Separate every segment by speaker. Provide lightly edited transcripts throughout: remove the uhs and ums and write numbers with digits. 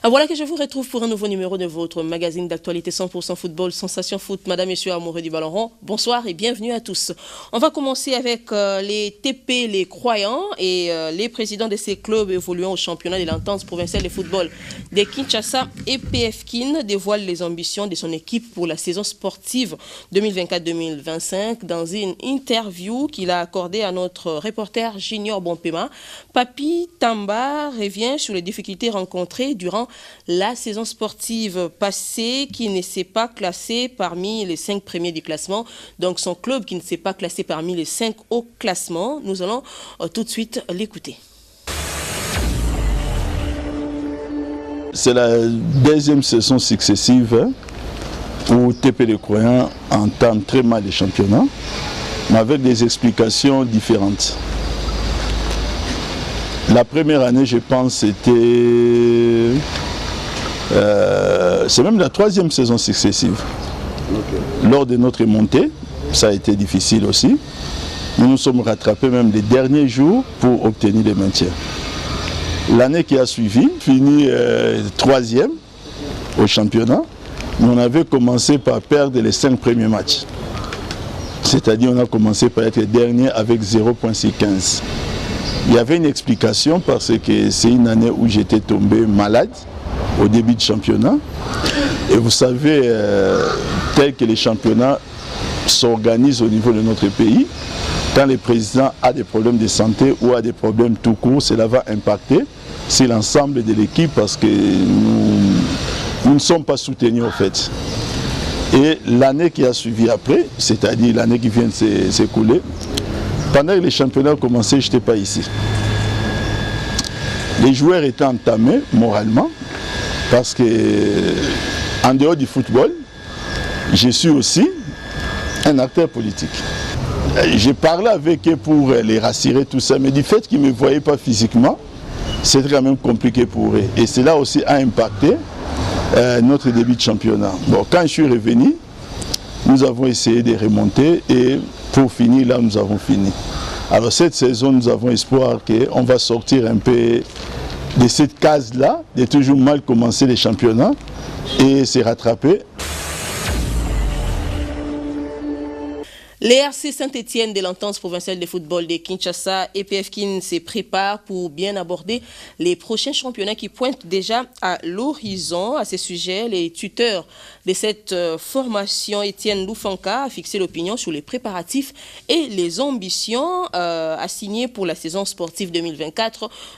Speaker 1: Voilà que je vous retrouve pour un nouveau numéro de votre magazine d'actualité 100% football, Sensation Foot. Madame, Messieurs, amoureux du ballon rond, bonsoir et bienvenue à tous. On va commencer avec les TP, les croyants et les présidents de ces clubs évoluant au championnat de l'entente provinciale de football de Kinshasa. EPF Kin dévoile les ambitions de son équipe pour la saison sportive 2024-2025 dans une interview qu'il a accordée à notre reporter Junior Bompema. Papi Tamba revient sur les difficultés rencontrées durant la saison sportive passée, qui ne s'est pas classé parmi les 5 premiers du classement. Donc son club qui ne s'est pas classé parmi les 5 au classement. Nous allons tout de suite l'écouter.
Speaker 2: C'est la deuxième saison successive où TP Les Croyants entame très mal les championnats, mais avec des explications différentes. La première année, je pense, c'était... c'est même la 3e saison successive. Okay. Lors de notre montée, ça a été difficile aussi. Nous nous sommes rattrapés même les derniers jours pour obtenir le maintien. L'année qui a suivi, fini 3e au championnat, mais on avait commencé par perdre les 5 premiers matchs. C'est-à-dire on a commencé par être dernier avec 0,15. Il y avait une explication parce que c'est une année où j'étais tombé malade au début du championnat. Et vous savez, tel que les championnats s'organisent au niveau de notre pays, quand le président a des problèmes de santé ou a des problèmes tout court, cela va impacter sur l'ensemble de l'équipe parce que nous ne sommes pas soutenus en fait. Et l'année qui a suivi après, c'est-à-dire l'année qui vient de s'écouler, pendant que les championnats commençaient, je n'étais pas ici. Les joueurs étaient entamés moralement parce que, en dehors du football, je suis aussi un acteur politique. J'ai parlé avec eux pour les rassurer, tout ça, mais du fait qu'ils ne me voyaient pas physiquement, c'était quand même compliqué pour eux. Et cela aussi a impacté notre début de championnat. Bon, quand je suis revenu, nous avons essayé de remonter et pour finir, là, nous avons fini. Alors cette saison, nous avons espoir qu'on va sortir un peu de cette case-là, de toujours mal commencer les championnats et se rattraper.
Speaker 1: Les RC Saint-Étienne de l'entente provinciale de football de Kinshasa, EPF Kin se prépare pour bien aborder les prochains championnats qui pointent déjà à l'horizon. À ce sujet, les tuteurs de cette formation, Étienne Loufanka, a fixé l'opinion sur les préparatifs et les ambitions assignées pour la saison sportive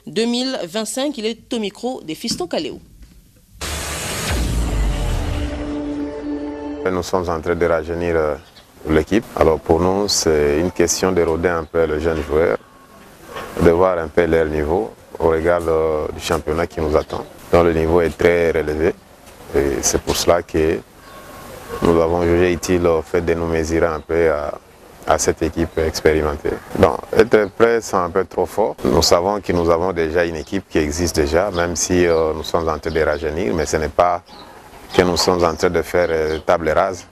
Speaker 1: 2024-2025. Il est au micro de Fiston Kaléo.
Speaker 3: Nous sommes en train de rajeunir l'équipe. Alors pour nous, c'est une question de roder un peu les jeunes joueurs, de voir un peu leur niveau au regard du championnat qui nous attend. Donc le niveau est très relevé et c'est pour cela que nous avons jugé utile au fait de nous mesurer un peu à cette équipe expérimentée. Donc être prêt, c'est un peu trop fort. Nous savons que nous avons déjà une équipe qui existe déjà, même si nous sommes en train de rajeunir, mais ce n'est pas que nous sommes en train de faire table rase.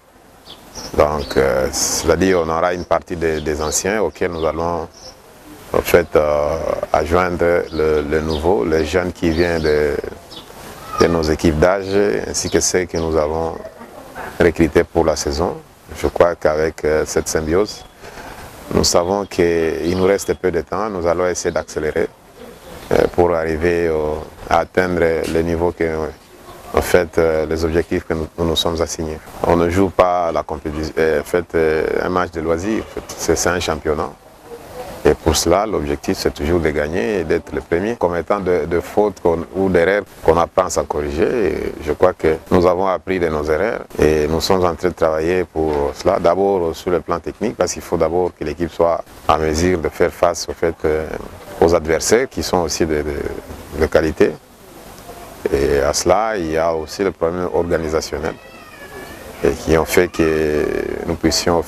Speaker 3: Donc, c'est-à-dire qu'on aura une partie des anciens auxquels nous allons en fait, adjoindre le nouveau, les jeunes qui viennent de nos équipes d'âge, ainsi que ceux que nous avons recrutés pour la saison. Je crois qu'avec cette symbiose, nous savons qu'il nous reste peu de temps, nous allons essayer d'accélérer pour arriver à atteindre le niveau que... En fait, les objectifs que nous nous sommes assignés. On ne joue pas la compétition, un match de loisirs, c'est un championnat. Et pour cela, l'objectif c'est toujours de gagner et d'être le premier. Commettant de fautes ou d'erreurs qu'on apprend à corriger, et je crois que nous avons appris de nos erreurs et nous sommes en train de travailler pour cela. D'abord sur le plan technique, parce qu'il faut d'abord que l'équipe soit en mesure de faire face aux adversaires qui sont aussi de qualité. Et à cela, il y a aussi le problème organisationnel et qui ont fait que nous puissions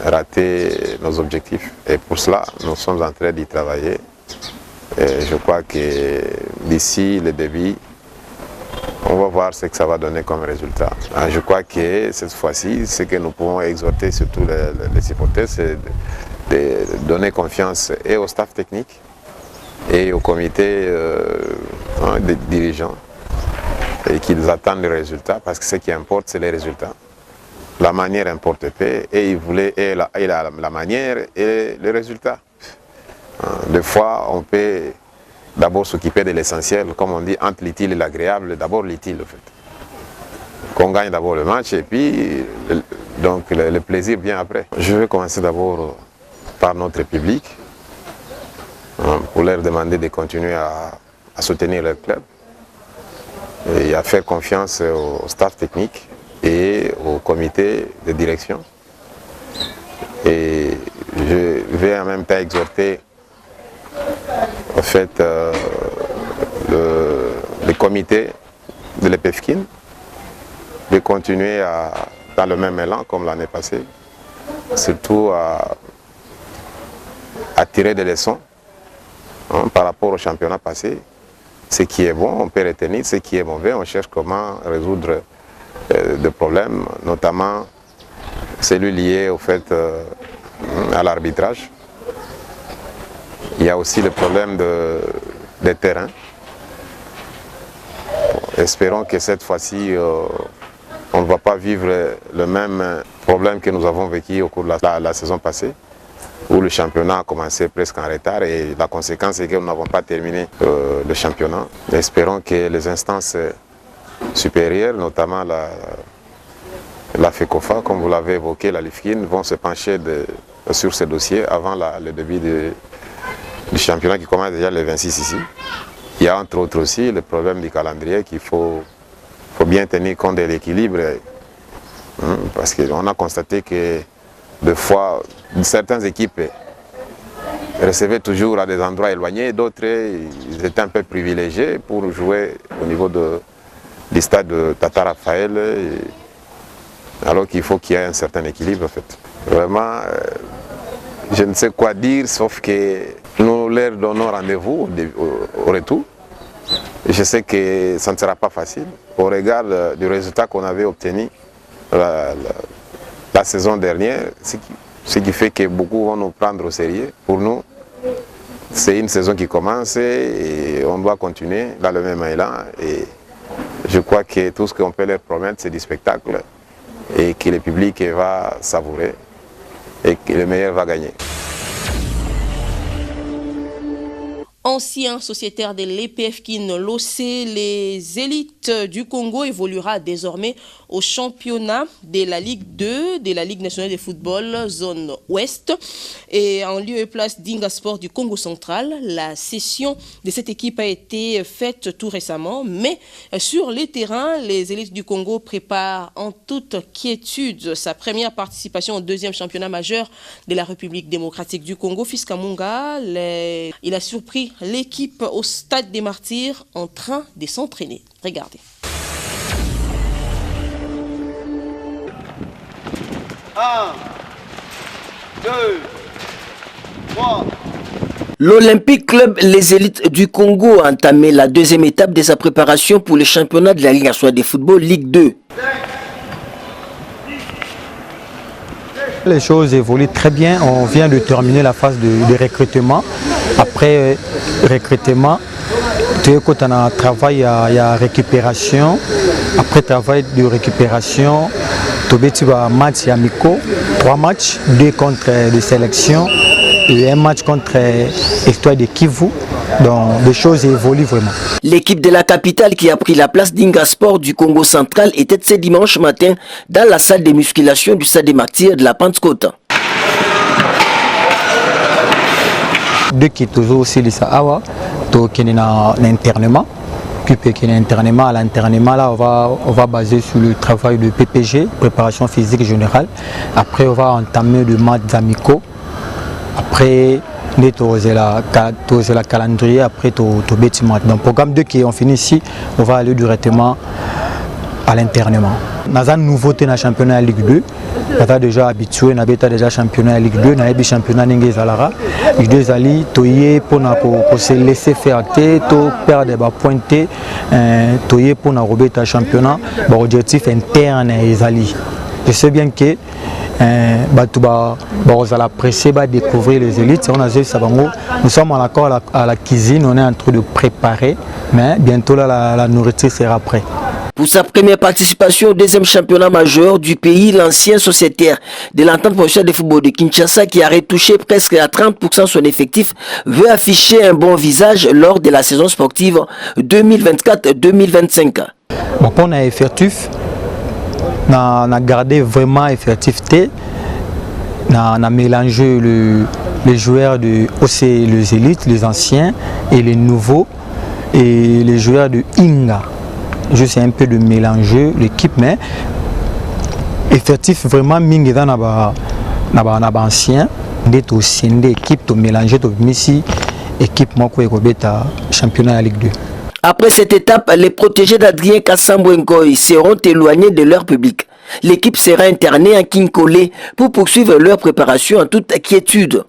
Speaker 3: rater nos objectifs. Et pour cela, nous sommes en train d'y travailler. Et je crois que d'ici le début, on va voir ce que ça va donner comme résultat. Je crois que cette fois-ci, ce que nous pouvons exhorter surtout les supporters, c'est de donner confiance et au staff technique et au comité des dirigeants et qu'ils attendent les résultats parce que ce qui importe, c'est les résultats. La manière importe peu et il voulait la manière et les résultats. Des fois, on peut d'abord s'occuper de l'essentiel, comme on dit, entre l'utile et l'agréable, d'abord l'utile en fait. Qu'on gagne d'abord le match et puis donc le plaisir vient après. Je vais commencer d'abord par notre public pour leur demander de continuer à soutenir leur club et à faire confiance au staff technique et au comité de direction. Et je vais en même temps exhorter en fait le comité de l'EPFKIN de continuer dans le même élan comme l'année passée, surtout à tirer des leçons par rapport au championnat passé. Ce qui est bon, on peut retenir, ce qui est mauvais, on cherche comment résoudre des problèmes, notamment celui lié au fait à l'arbitrage. Il y a aussi le problème des terrains. Espérons que cette fois-ci, on ne va pas vivre le même problème que nous avons vécu au cours de la saison passée, où le championnat a commencé presque en retard et la conséquence est que nous n'avons pas terminé le championnat. Espérons que les instances supérieures, notamment la FECOFA, comme vous l'avez évoqué, la LIFKIN, vont se pencher sur ce dossier avant le début du championnat qui commence déjà le 26 ici. Il y a entre autres aussi le problème du calendrier qu'il faut bien tenir compte de l'équilibre, parce qu'on a constaté que des fois, certaines équipes recevaient toujours à des endroits éloignés, d'autres ils étaient un peu privilégiés pour jouer au niveau du stade de Tata Raphaël, alors qu'il faut qu'il y ait un certain équilibre en fait. Vraiment, je ne sais quoi dire, sauf que nous leur donnons rendez-vous au retour. Je sais que ça ne sera pas facile au regard du résultat qu'on avait obtenu la saison dernière, ce qui fait que beaucoup vont nous prendre au sérieux. Pour nous, c'est une saison qui commence et on doit continuer dans le même élan. Et je crois que tout ce qu'on peut leur promettre, c'est du spectacle et que le public va savourer et que le meilleur va gagner.
Speaker 1: Ancien sociétaire de l'EPFKIN, l'OC, les élites du Congo évoluera désormais au championnat de la Ligue 2, de la Ligue nationale de football, zone ouest. Et en lieu et place d'Inga Sport du Congo central, la cession de cette équipe a été faite tout récemment. Mais sur les terrains, les élites du Congo préparent en toute quiétude sa première participation au deuxième championnat majeur de la République démocratique du Congo. Fiska Munga, il a surpris l'équipe au stade des Martyrs en train de s'entraîner. Regardez.
Speaker 4: 1, 2, 3.
Speaker 5: L'Olympique Club Les Élites du Congo a entamé la deuxième étape de sa préparation pour le championnat de la Ligue nationale de football Ligue 2.
Speaker 6: Les choses évoluent très bien. On vient de terminer la phase de recrutement. Après recrutement, quand on a un travail, il y a récupération. Après travail de récupération, tu vas match amicaux, 3 matchs, 2 contre des sélections et un match contre l'Étoile de Kivu. Donc les choses évoluent vraiment.
Speaker 5: L'équipe de la capitale qui a pris la place d'Inga Sport du Congo central était ce dimanche matin dans la salle de musculation du stade des Martyrs de la Pentecôte.
Speaker 6: Deux qui toujours aussi les Sahara, qui est en internement. À l'internement, là, on va baser sur le travail de PPG, préparation physique générale. Après, on va entamer le match amicaux. Après, la calendrier, après, tu bâtiment. Donc, programme 2 qui est fini ici, on va aller directement à l'internement. Nous avons une nouveauté dans le championnat Ligue 2. On est déjà habitué, on a déjà championnat Ligue 2, on a championnat Ligue 2 ali toye pour se laisser faire pour perdre des pointés, toye pour rebattre championnat, objectif interne les ali. Je sais bien que la pressée, découvrir les élites. Nous sommes en accord à la cuisine, on est en train de préparer, mais bientôt là, la nourriture sera prête.
Speaker 5: Pour sa première participation au deuxième championnat majeur du pays, l'ancien sociétaire de l'entente professionnelle de football de Kinshasa, qui a retouché presque à 30% son effectif, veut afficher un bon visage lors de la saison sportive 2024-2025.
Speaker 6: Bon, pour un effectif, on a gardé vraiment effectivité, on a mélangé les joueurs de OC, les élites, les anciens et les nouveaux, et les joueurs de Inga. Juste un peu de mélanger l'équipe, mais effectif vraiment mingi na ancien d'être aussi une équipe to mélanger to misi équipe moko ekobeta championnat à Ligue 2.
Speaker 5: Après cette étape, les protégés d'Adrien Kassambo Ngoy seront éloignés de leur public. L'équipe sera internée à Kinkole pour poursuivre leur préparation en toute quiétude.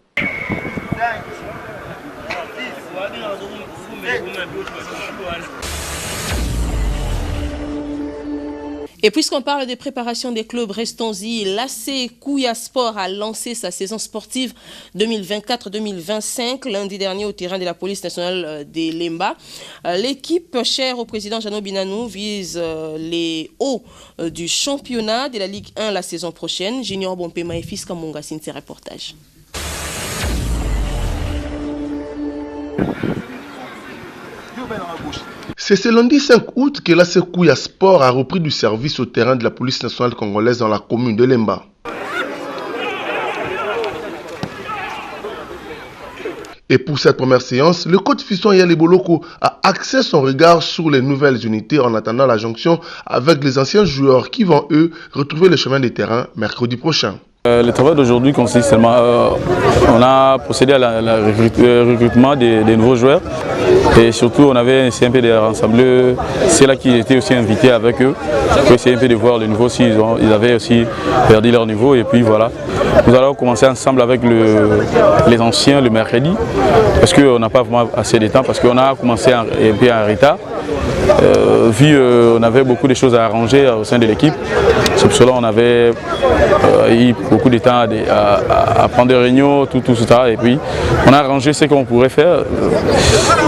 Speaker 1: Et puisqu'on parle des préparations des clubs, restons-y. L'AC Kouya Sport a lancé sa saison sportive 2024-2025 lundi dernier au terrain de la police nationale des Lemba. L'équipe chère au président Jeannot Binanou vise les hauts du championnat de la Ligue 1 la saison prochaine. Junior Bompema et Fils Kamunga signe ses reportages.
Speaker 7: C'est ce lundi 5 août que l'AC Kouya Sport a repris du service au terrain de la police nationale congolaise dans la commune de Lemba. Et pour cette première séance, le coach Fiston Yali Boloko a axé son regard sur les nouvelles unités en attendant la jonction avec les anciens joueurs qui vont, eux, retrouver le chemin des terrains mercredi prochain.
Speaker 8: Le travail d'aujourd'hui consiste seulement, on a procédé à la recrutement des nouveaux joueurs et surtout on avait essayé un peu de rassembler ceux-là qui étaient aussi invités avec eux pour essayer un peu de voir le niveau s'ils avaient aussi perdu leur niveau et puis voilà. Nous allons commencer ensemble avec les anciens le mercredi parce qu'on n'a pas vraiment assez de temps parce qu'on a commencé un peu en retard. Vu on avait beaucoup de choses à arranger au sein de l'équipe, c'est pour cela qu'on avait eu beaucoup de temps à prendre des réunions, tout ça, et puis on a arrangé ce qu'on pourrait faire.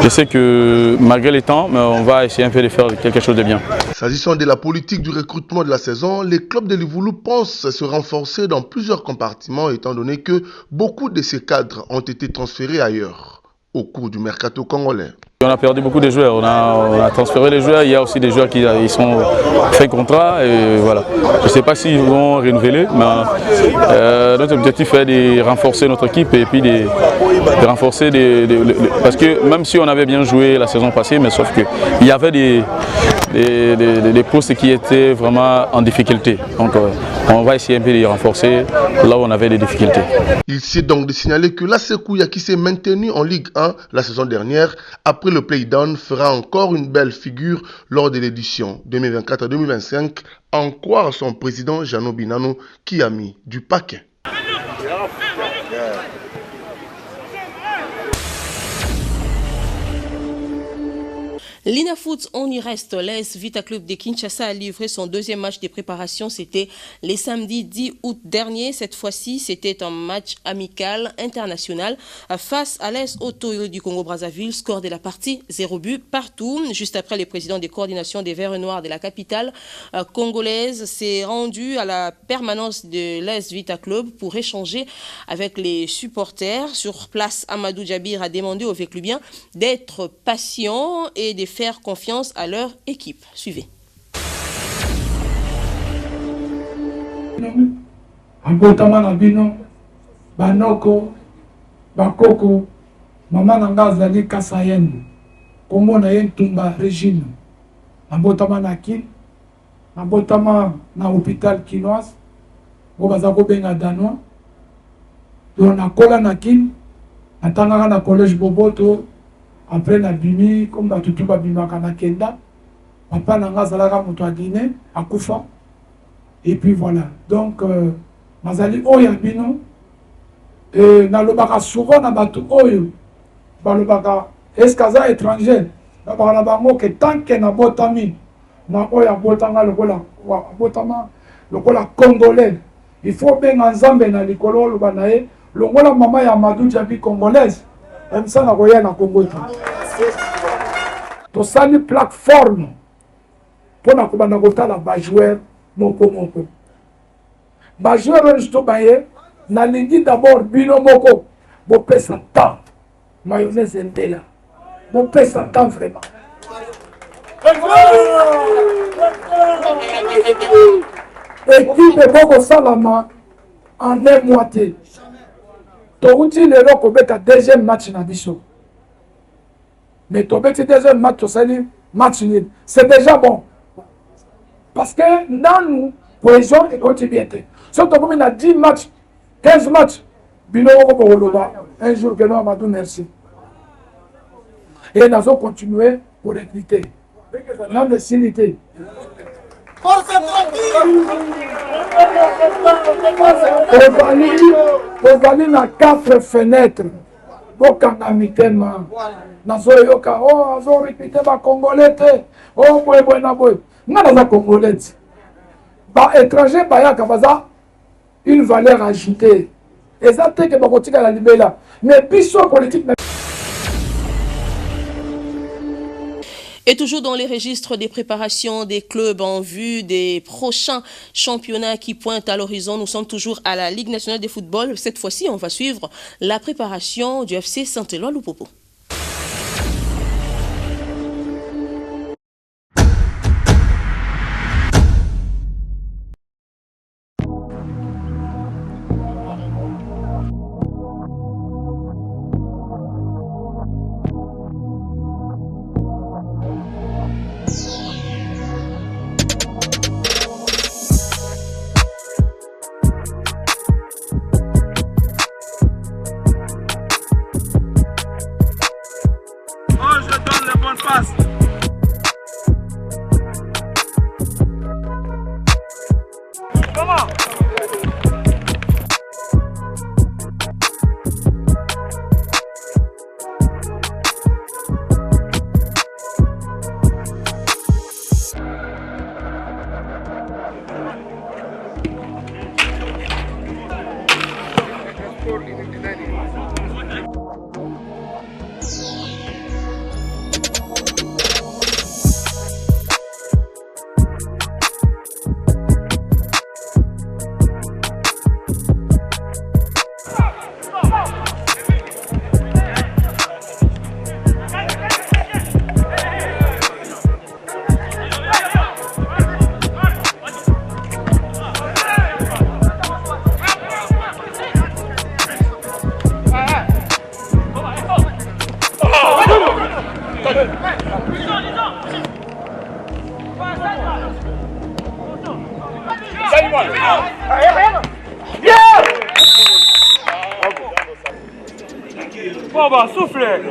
Speaker 8: Je sais que malgré les temps, mais on va essayer un peu de faire quelque chose de bien.
Speaker 7: S'agissant de la politique du recrutement de la saison, les clubs de Livoulou pensent se renforcer dans plusieurs compartiments étant donné que beaucoup de ces cadres ont été transférés ailleurs au cours du mercato congolais.
Speaker 8: On a perdu beaucoup de joueurs, on a transféré les joueurs, il y a aussi des joueurs qui sont fait contrat et voilà. Je ne sais pas s'ils vont renouveler, mais notre objectif est de renforcer notre équipe et puis de renforcer parce que même si on avait bien joué la saison passée, mais sauf qu'il y avait des postes qui étaient vraiment en difficulté. Donc on va essayer un peu de les renforcer là où on avait des difficultés.
Speaker 7: Il s'est donc de signaler que l'AC Kouya qui s'est maintenu en Ligue 1 la saison dernière, après le play-down, fera encore une belle figure lors de l'édition 2024-2025, en croire son président Jeannot Binanou qui a mis du paquet.
Speaker 1: L'Inafoot, on y reste. L'AS Vita Club de Kinshasa a livré son deuxième match de préparation. C'était les samedis 10 août dernier. Cette fois-ci, c'était un match amical international face à l'AS Otoyo du Congo-Brazzaville. Score de la partie, 0 but partout. Juste après, le président des coordinations des Verts et Noirs de la capitale congolaise s'est rendu à la permanence de l'AS Vita Club pour échanger avec les supporters. Sur place, Amadou Djabir a demandé aux Véclubiens d'être patients et de faire confiance à leur équipe. Suivez.
Speaker 9: Abotama bino banoko bakoko mama nanga zali kasayen kombo na ye Ntumba Régine abotama na kin abotama na hôpital kinoise bo baza ko benga danois do na kola na kin atangaka na collège Boboto. Après na bimi comme batutu babimaka na kenda papa nanga zalaka moto a Guinée akufa et puis voilà donc mazali oya bino et na lobaka souvent na batu oyo balobaka eskaza étranger na bana bango que tant que na botami na oya botanga lokola botama lokola congolais il faut bien ensemble na likolo lo banae longola mama ya Amadou Diaby congolaise même ça na koya na Congo to sali plateforme pour na kobana kotala ba joueur moko ba joueur juste baye na lingi d'abord bino moko bo pesa temps mayonnaise entela bo pesa temps vraiment équipe boko salama en un mois te touti lelo kobeta deuxième match na biso mais tobeti deuxième match tosali match nul c'est déjà bon parce que dans nous cohésion et continuité si tokomi na 10 matchs 15 matchs bino moko bokoloba un jour que nous Amadou merci et nous allons continuer pour recruter non de silité ozali na 4 fenêtres bokanga mitema nazoyoka o azorecrute bacongolais te o boye na boye nga naza congolais te baétranger bayaka baza une valeur ajoutée eza te ke bakotika na libela mais biso politique.
Speaker 1: Et toujours dans les registres des préparations des clubs en vue des prochains championnats qui pointent à l'horizon, nous sommes toujours à la Ligue nationale de football. Cette fois-ci, on va suivre la préparation du FC Saint-Éloi-Lupopo.
Speaker 10: Bon bah soufflez.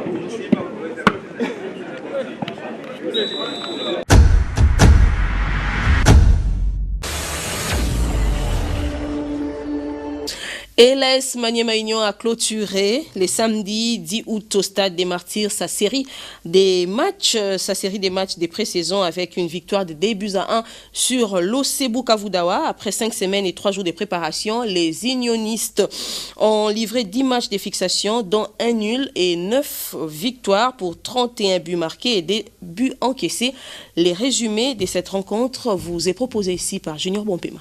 Speaker 1: Et l'AS Maniema Union a clôturé le samedi 10 août au Stade des Martyrs sa série des matchs de pré-saison avec une victoire de 2-1 sur l'Osebu Kavudawa. Après 5 semaines et 3 jours de préparation, les unionistes ont livré 10 matchs de fixation, dont un nul et 9 victoires pour 31 buts marqués et des buts encaissés. Les résumés de cette rencontre vous est proposé ici par Junior Bompema.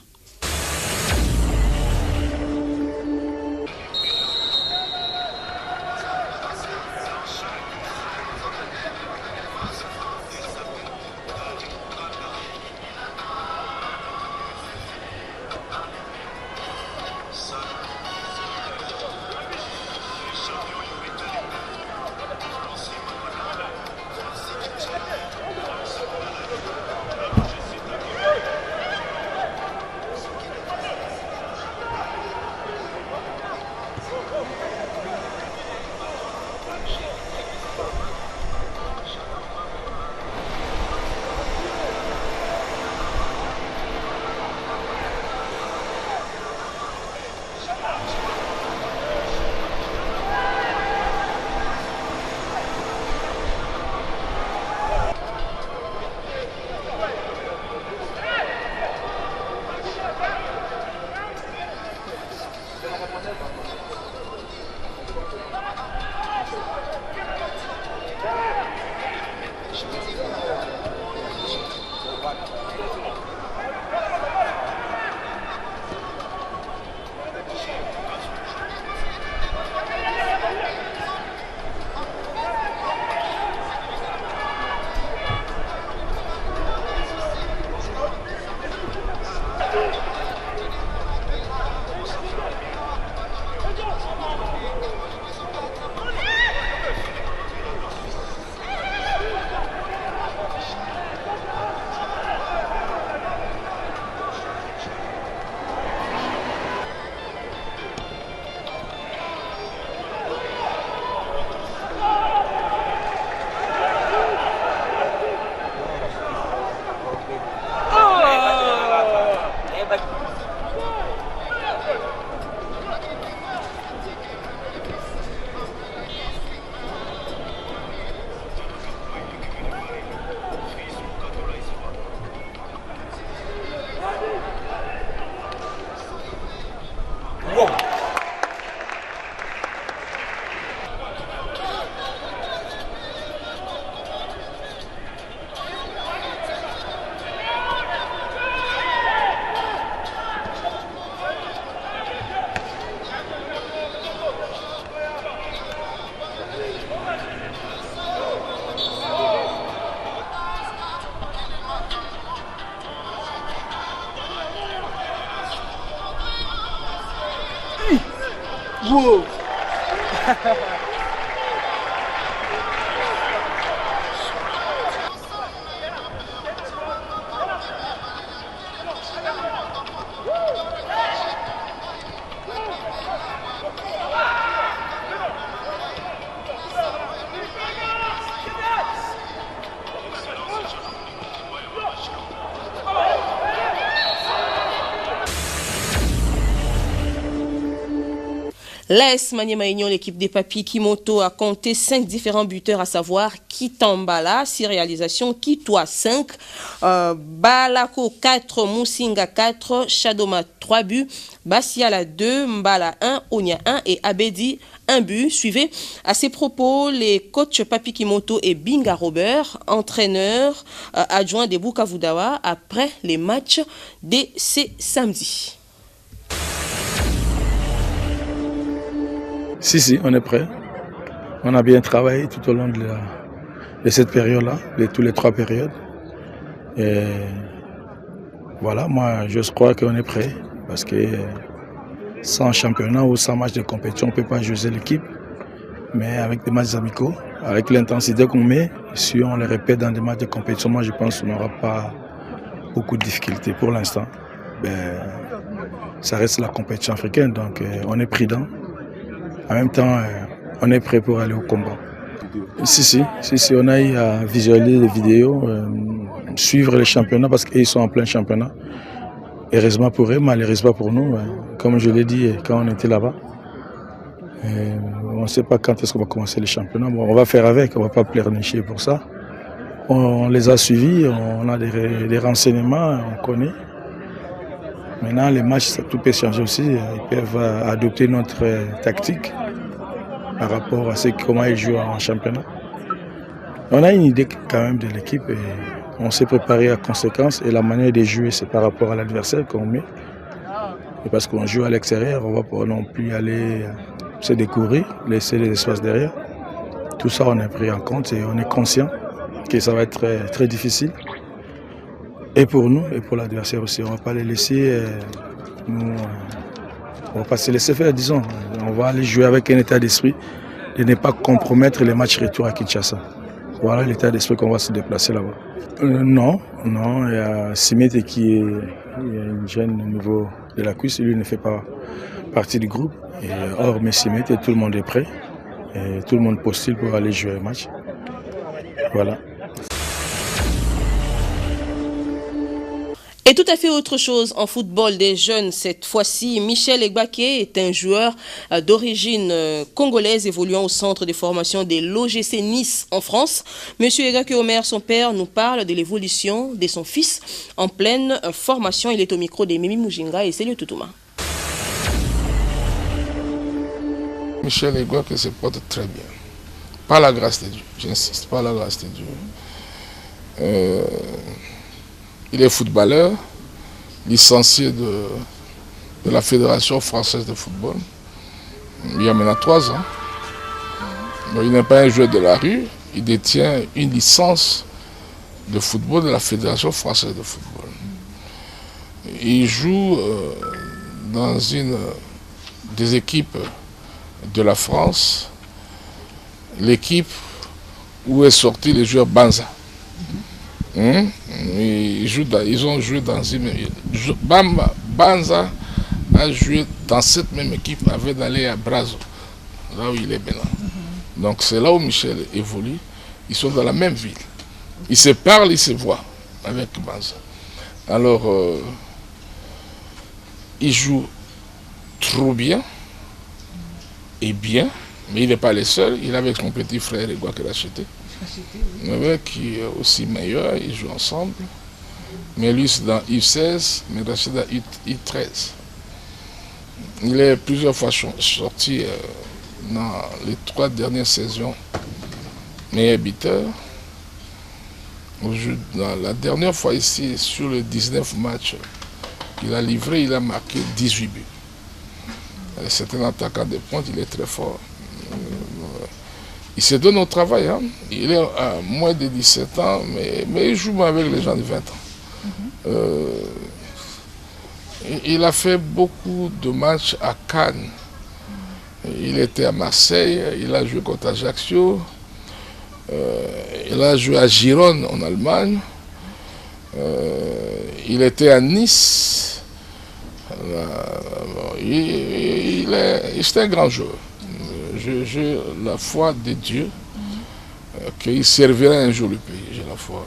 Speaker 10: Whoa!
Speaker 1: L'AS Maniema Union, l'équipe des Papis Kimoto a compté 5 différents buteurs, à savoir Kitambala, 6 réalisations, Kitwa 5, Balako 4, Musinga 4, Shadoma 3 buts, Basiala 2, Mbala 1, Onya 1 et Abedi 1 but. Suivez à ces propos les coachs Papi Kimoto et Binga Robert, entraîneurs adjoints des Bukavudawa, après les matchs dès ce samedi.
Speaker 11: Si, on est prêt. On a bien travaillé tout au long de cette période-là, tous les 3 périodes. Et voilà, moi je crois qu'on est prêt. Parce que sans championnat ou sans match de compétition, on ne peut pas juger l'équipe. Mais avec des matchs amicaux, avec l'intensité qu'on met, si on les répète dans des matchs de compétition, moi je pense qu'on n'aura pas beaucoup de difficultés pour l'instant. Ça reste la compétition africaine, donc on est prudent. En même temps, on est prêt pour aller au combat. Si, on a eu à visualiser les vidéos, suivre les championnats parce qu'ils sont en plein championnat. Heureusement pour eux, malheureusement pour nous. Comme je l'ai dit quand on était là-bas, on ne sait pas quand est-ce qu'on va commencer les championnats. Bon, on va faire avec, on ne va pas pleurnicher pour ça. On les a suivis, on a des renseignements, on connaît. Maintenant, les matchs, tout peut changer aussi. Ils peuvent adopter notre tactique par rapport à comment ils jouent en championnat. On a une idée quand même de l'équipe et on s'est préparé à conséquence. Et la manière de jouer, c'est par rapport à l'adversaire qu'on met. Et parce qu'on joue à l'extérieur, on ne va pas non plus aller se découvrir, laisser les espaces derrière. Tout ça, on a pris en compte et on est conscient que ça va être très, très difficile. Et pour nous, et pour l'adversaire aussi. On ne va pas les laisser, on va pas se laisser faire, disons. On va aller jouer avec un état d'esprit de ne pas compromettre les matchs retour à Kinshasa. Voilà l'état d'esprit qu'on va se déplacer là-bas. Non, il y a Simete qui est un jeune au niveau de la cuisse, lui ne fait pas partie du groupe. Or, mais Simete, tout le monde est prêt. Et tout le monde postule pour aller jouer un match. Voilà.
Speaker 1: Et tout à fait autre chose en football des jeunes cette fois-ci. Michel Egbaké est un joueur d'origine congolaise évoluant au centre de formation de l'OGC Nice en France. Monsieur Egbaké Omer, son père, nous parle de l'évolution de son fils en pleine formation. Il est au micro de Mimi Mujinga et Célio Toutouma.
Speaker 12: Michel Egbaké se porte très bien. Par la grâce de Dieu, j'insiste, par la grâce de Dieu.
Speaker 10: Il est footballeur, licencié de la Fédération française de football. Il y a maintenant 3 ans. Donc, il n'est pas un joueur de la rue, il détient une licence de football de la Fédération française de football. Il joue dans une des équipes de la France, l'équipe où est sorti le joueur Banza. Ils ont joué dans une... Banza a joué dans cette même équipe avant d'aller à Brazo, là où il est maintenant. Donc c'est là où Michel évolue. Ils sont dans la même ville. Ils se parlent, ils se voient avec Banza. Alors, il joue trop bien et bien, mais il n'est pas le seul. Il est avec son petit frère Egua Keracheté, qui est aussi meilleur. Ils jouent ensemble. Mais lui, c'est dans U16, mais Rachid dans U13. Il est plusieurs fois sorti dans les 3 dernières saisons meilleur buteur. Dans la dernière fois ici, sur les 19 matchs qu'il a livré, il a marqué 18 buts. C'est un attaquant de pointe, il est très fort. Il se donne au travail. Hein. Il est à moins de 17 ans, mais il joue avec les gens de 20 ans. Il a fait beaucoup de matchs à Cannes. Il était à Marseille, il a joué contre Ajaccio. Il a joué à Gérone en Allemagne. Il était à Nice. C'est un grand joueur. J'ai la foi de Dieu qu'il servira un jour le pays. J'ai la foi.